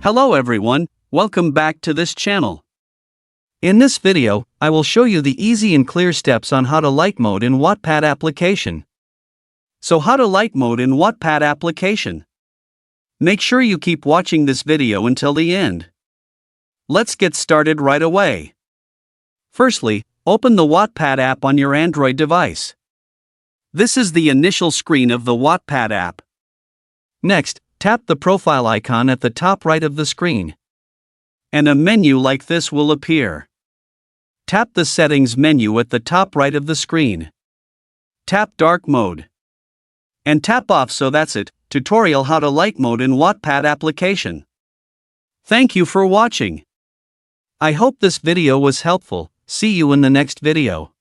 Hello everyone, welcome back to this channel. In this video, I will show you the easy and clear steps on how to light mode in Wattpad application. So how to light mode in Wattpad application? Make sure you keep watching this video until the end. Let's get started right away. Firstly, open the Wattpad app on your Android device. This is the initial screen of the Wattpad app. Next, tap the profile icon at the top right of the screen. And a menu like this will appear. Tap the settings menu at the top right of the screen. Tap dark mode. And tap off. So that's it, tutorial how to light mode in Wattpad application. Thank you for watching. I hope this video was helpful. See you in the next video.